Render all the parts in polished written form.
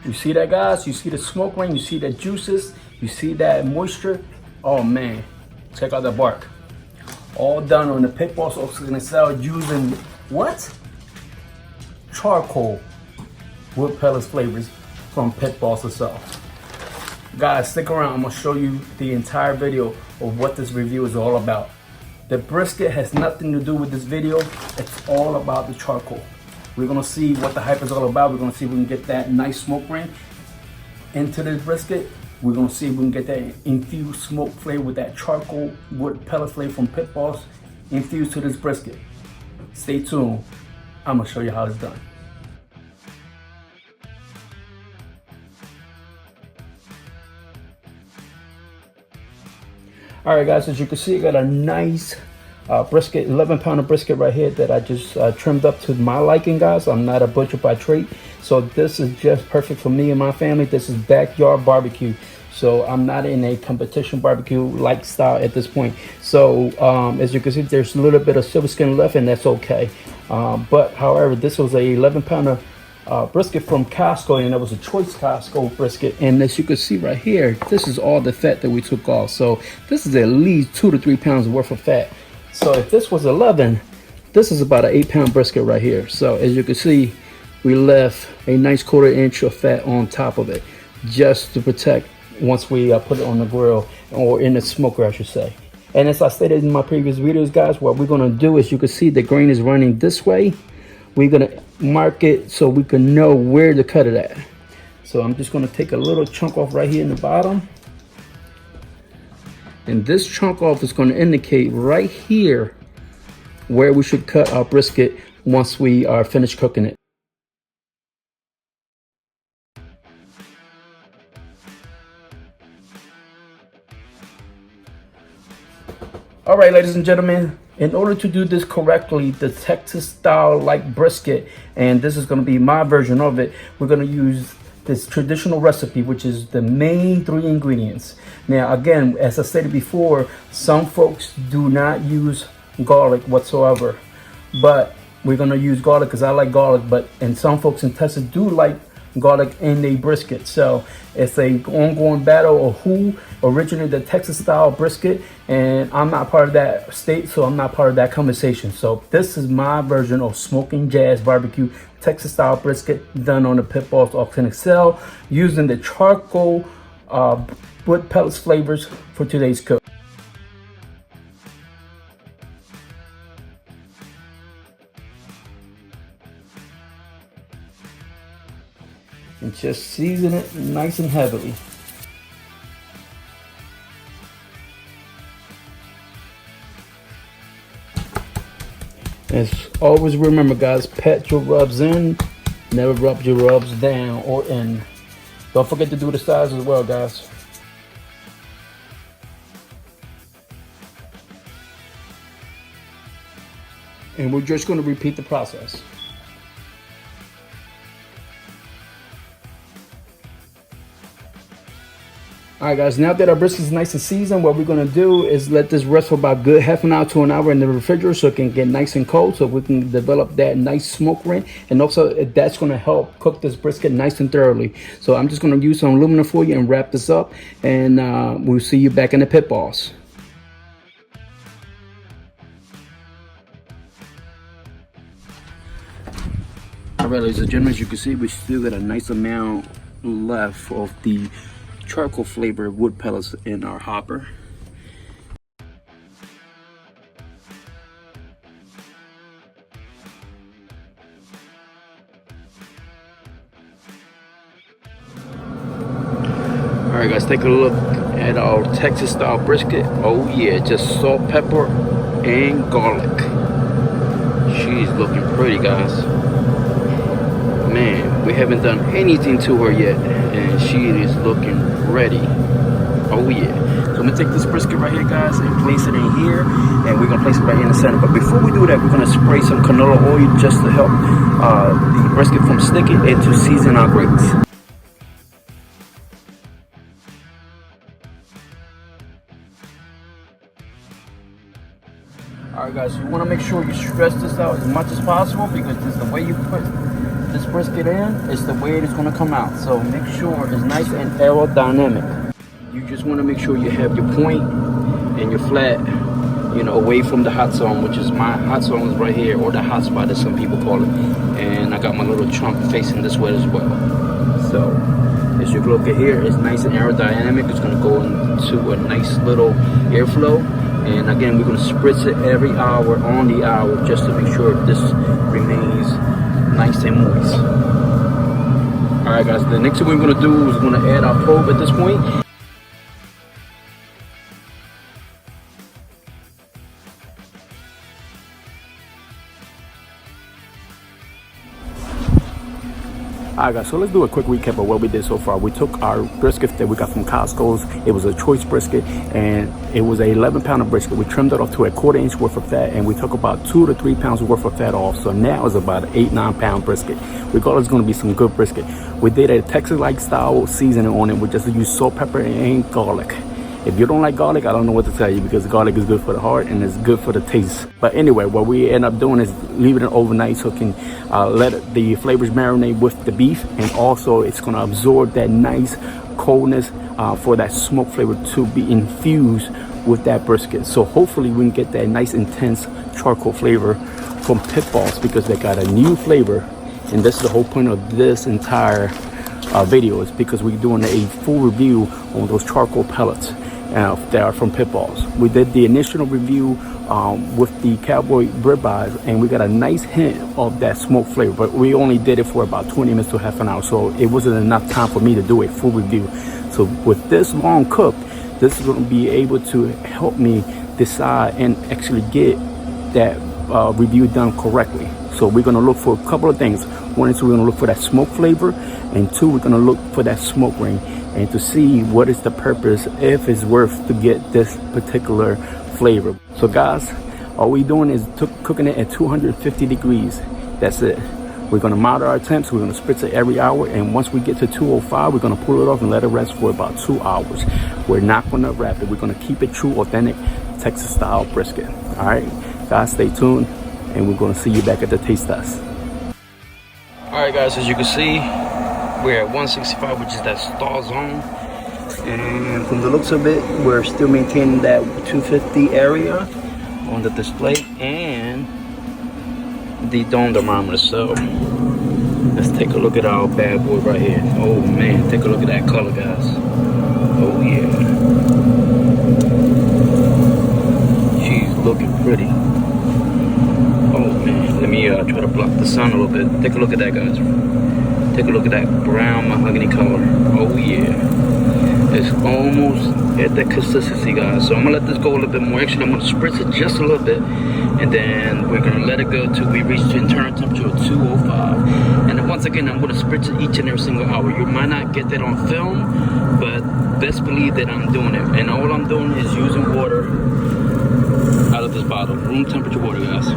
You see that, guys? You see the smoke ring? You see the juices? You see that moisture? Oh man, check out the bark. All done on the pit boss oxygen cell using what? Charcoal wood pellets flavors from Pit Boss itself. Guys, stick around. I'm gonna show you the entire video of what this review is all about. The brisket has nothing to do with this video. It's all about the charcoal. We're gonna see what the hype is all about. We're gonna see if we can get that nice smoke ring into this brisket. We're gonna see if we can get that infused smoke flavor with that charcoal wood pellet flavor from Pit Boss infused to this brisket. Stay tuned. I'm gonna show you how it's done. All right, guys, as you can see, I got a nice brisket, 11-pounder brisket right here that I just trimmed up to my liking, guys. I'm not a butcher by trade, so this is just perfect for me and my family. This is backyard barbecue, so I'm not in a competition barbecue like style at this point. So as you can see, there's a little bit of silver skin left, and that's okay. But however, this was a 11-pounder brisket from Costco, and it was a choice Costco brisket. And as you can see right here, this is all the fat that we took off. So this is at least 2 to 3 pounds worth of fat. So if this was 11, this is about an 8-pound brisket right here. So as you can see, we left a nice 1/4 inch of fat on top of it, just to protect once we put it on the grill, or in the smoker, I should say. And as I stated in my previous videos, guys, what we're gonna do is, you can see the grain is running this way. We're gonna mark it so we can know where to cut it at. So I'm just gonna take a little chunk off right here in the bottom. And this chunk off is gonna indicate right here where we should cut our brisket once we are finished cooking it. All right, ladies and gentlemen, in order to do this correctly, the Texas style like brisket, and this is going to be my version of it, we're going to use this traditional recipe, which is the main 3 ingredients. Now, again, as I stated before, some folks do not use garlic whatsoever, but we're going to use garlic because I like garlic, and some folks in Texas do like garlic in a brisket. So it's a ongoing battle of who originated the Texas style brisket, and I'm not part of that state, so I'm not part of that conversation. So this is my version of smoking jazz barbecue Texas style brisket done on the Pit Boss authentic cell using the charcoal wood pellets flavors for today's cook. And just season it nice and heavily. As always, remember, guys, pat your rubs in, never rub your rubs down or in. Don't forget to do the sides as well, guys. And we're just going to repeat the process. All right, guys, now that our brisket is nice and seasoned, what we're going to do is let this rest for about good half an hour to an hour in the refrigerator so it can get nice and cold, so we can develop that nice smoke ring. And also, that's going to help cook this brisket nice and thoroughly. So I'm just going to use some aluminum for you and wrap this up, and we'll see you back in the Pit Boss. All right, ladies and gentlemen, as you can see, we still got a nice amount left of the charcoal flavored wood pellets in our hopper. All right, guys, take a look at our Texas style brisket. Oh yeah, just salt, pepper, and garlic. She's looking pretty, guys. Man, we haven't done anything to her yet, and she is looking ready. Oh yeah. So I'm gonna take this brisket right here, guys, and place it in here, and we're gonna place it right here in the center. But before we do that, we're gonna spray some canola oil just to help the brisket from sticking and to season our grapes. All right, guys, you want to make sure you stress this out as much as possible, because this is the way you put this brisket in, it's the way it's gonna come out. So make sure it's nice and aerodynamic. You just wanna make sure you have your point and your flat, you know, away from the hot zone, which is my hot zone is right here, or the hot spot as some people call it. And I got my little chunk facing this way as well. So as you look at here, it's nice and aerodynamic. It's gonna go into a nice little airflow. And again, we're gonna spritz it every hour on the hour just to make sure this remains nice and moist. All right, guys, the next thing we're gonna do is we're gonna add our probe at this point. Alright guys, so let's do a quick recap of what we did so far. We took our brisket that we got from Costco's. It was a choice brisket, and it was a 11-pounder brisket. We trimmed it off to a 1/4 inch worth of fat, and we took about 2 to 3 pounds worth of fat off. So now it's about an 8-9 pound brisket. We thought it was going to be some good brisket. We did a Texas-like style seasoning on it. We just used salt, pepper, and garlic. If you don't like garlic, I don't know what to tell you, because garlic is good for the heart and it's good for the taste. But anyway, what we end up doing is leaving it overnight so it can let the flavors marinate with the beef, and also it's going to absorb that nice coldness for that smoke flavor to be infused with that brisket. So hopefully we can get that nice intense charcoal flavor from Pit Boss, because they got a new flavor, and this is the whole point of this entire video, is because we're doing a full review on those charcoal pellets that are from Pit Boss. We did the initial review with the cowboy ribeyes, and we got a nice hint of that smoke flavor, but we only did it for about 20 minutes to half an hour, so it wasn't enough time for me to do a full review. So with this long cook, this is going to be able to help me decide and actually get that review done correctly. So we're going to look for a couple of things. One is we're going to look for that smoke flavor, and two, we're going to look for that smoke ring, and to see what is the purpose, if it's worth to get this particular flavor. So guys, all we're doing is cooking it at 250 degrees. That's it. We're going to monitor our temps. We're going to spritz it every hour, and once we get to 205, we're going to pull it off and let it rest for about 2 hours. We're not going to wrap it. We're going to keep it true, authentic Texas style brisket. All right, guys, stay tuned, and we're going to see you back at the taste test. All right, guys, as you can see, we're at 165, which is that stall zone, and from the looks of it, we're still maintaining that 250 area on the display and the dome thermometer. So let's take a look at our bad boy right here. Oh man, take a look at that color, guys. Oh yeah, she's looking pretty. Oh man, let me try to block the sun a little bit. Take a look at that, guys. Take a look at that brown mahogany color. Oh yeah, it's almost at that consistency, guys. So I'm gonna let this go a little bit more. Actually, I'm gonna spritz it just a little bit, and then we're gonna let it go till we reach the internal temperature of 205. And then once again, I'm gonna spritz it each and every single hour. You might not get that on film, but best believe that I'm doing it. And all I'm doing is using water out of this bottle, room temperature water, guys.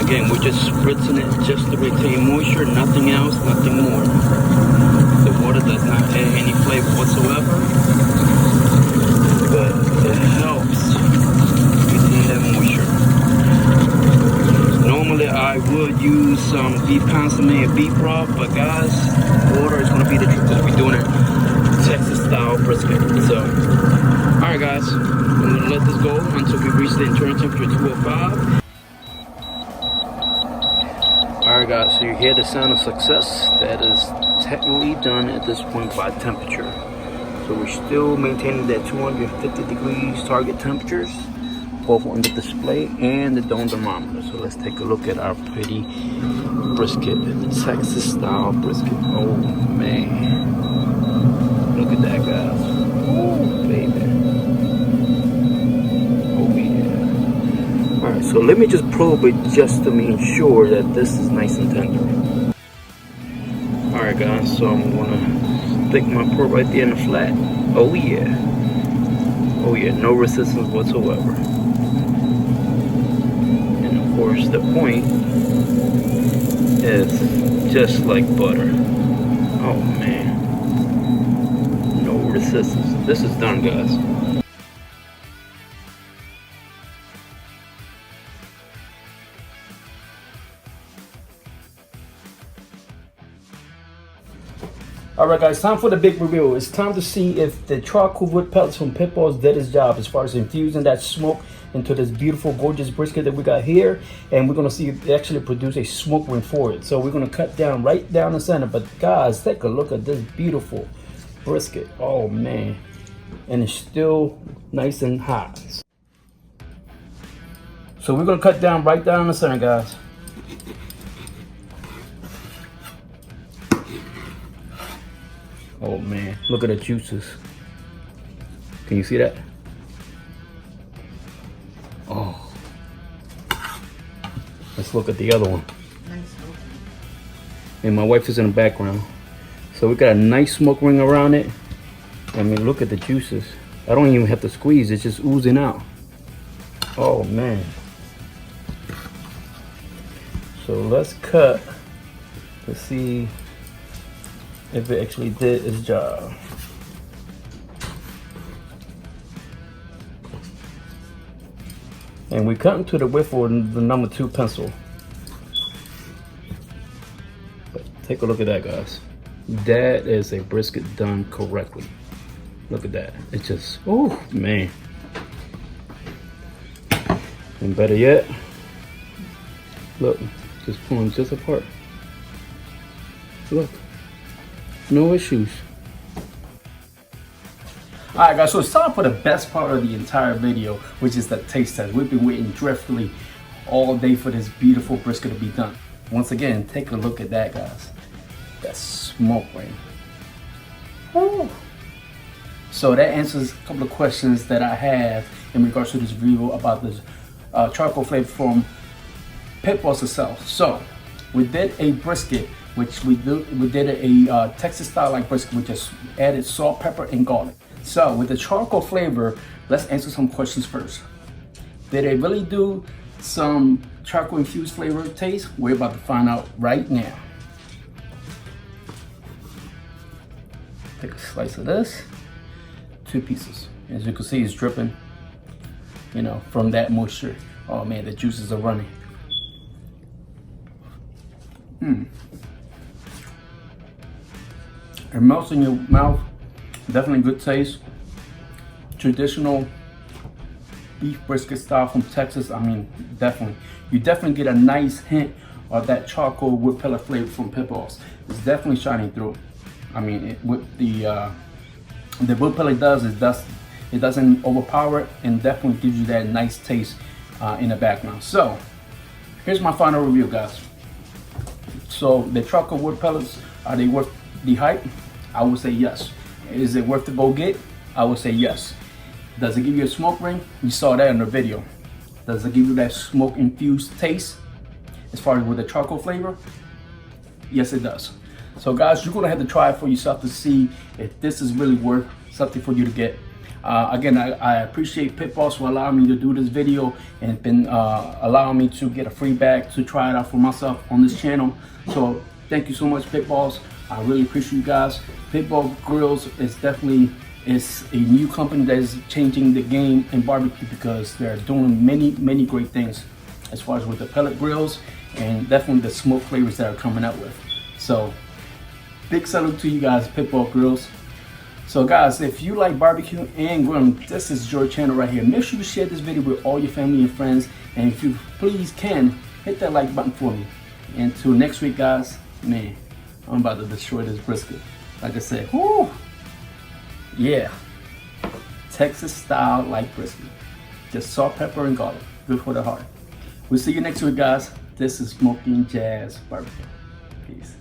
Again, we're just spritzing it just to retain moisture, nothing else, nothing more. The water does not add any flavor whatsoever, but it helps retain that moisture. Normally I would use some beef consomme and beef broth, but guys, water is going to be the truth, because we're doing it Texas style brisket. So, alright guys, I'm going to let this go until we reach the internal temperature of 205. Alright guys, so you hear the sound of success. That is technically done at this point by temperature. So we're still maintaining that 250 degrees target temperatures, both on the display and the dome thermometer. So let's take a look at our pretty brisket, the Texas style brisket. Oh man, look at that, guys. Oh baby. Alright, so let me just probe it just to make sure that this is nice and tender. Alright guys, so I'm gonna stick my probe right there in the flat. Oh yeah. Oh yeah, no resistance whatsoever. And of course the point is just like butter. Oh man. No resistance. This is done, guys. All right, guys, time for the big reveal. It's time to see if the charcoal wood pellets from Pitbull's did its job as far as infusing that smoke into this beautiful, gorgeous brisket that we got here. And we're gonna see if it actually produce a smoke ring for it. So we're gonna cut down right down the center. But guys, take a look at this beautiful brisket. Oh man, and it's still nice and hot. So we're gonna cut down right down the center, guys. Oh man, look at the juices. Can you see that? Oh. Let's look at the other one. And my wife is in the background. So we got a nice smoke ring around it. I mean, look at the juices. I don't even have to squeeze, it's just oozing out. Oh man. So let's cut to see if it actually did its job. And we cut into the width for the number 2 pencil. But take a look at that, guys. That is a brisket done correctly. Look at that. It's just, oh man. And better yet, look, just pulling just apart. Look. No issues. Alright guys, so it's time for the best part of the entire video, which is the taste test. We've been waiting dreadfully all day for this beautiful brisket to be done. Once again, take a look at that, guys. That smoke ring. Woo. So that answers a couple of questions that I have in regards to this review about this charcoal flavor from Pitbull's itself. So we did a brisket, which we did a Texas style like brisket. We just added salt, pepper, and garlic. So with the charcoal flavor, let's answer some questions first. Did it really do some charcoal infused flavor taste? We're about to find out right now. Take a slice of this, 2 pieces. As you can see, it's dripping, you know, from that moisture. Oh man, the juices are running. It melts in your mouth. Definitely good taste. Traditional beef brisket style from Texas. I mean, definitely. You definitely get a nice hint of that charcoal wood pellet flavor from Pitbull's. It's definitely shining through. I mean, what the wood pellet does is it doesn't overpower it, and definitely gives you that nice taste in the background. So here's my final review, guys. So the charcoal wood pellets, are they worth the hype? I would say yes. Is it worth to go get? I would say yes. Does it give you a smoke ring? You saw that in the video. Does it give you that smoke infused taste as far as with the charcoal flavor? Yes, it does. So guys, you're gonna have to try it for yourself to see if this is really worth something for you to get. Again, I appreciate Pitbull's for allowing me to do this video and been allowing me to get a free bag to try it out for myself on this channel. So thank you so much, Pitbull's. I really appreciate you guys. Pitbull Grills is definitely a new company that is changing the game in barbecue, because they're doing many great things as far as with the pellet grills and definitely the smoke flavors that are coming out with. So big salute to you guys, Pitbull Grills. So guys, if you like barbecue and grilling, this is your channel right here. Make sure you share this video with all your family and friends, and if you please can, hit that like button for me. And until next week, guys, man, I'm about to destroy this brisket. Like I said, whoo, yeah, Texas style like brisket. Just salt, pepper, and garlic. Good for the heart. We'll see you next week, guys. This is Smoking Jazz Barbecue. Peace.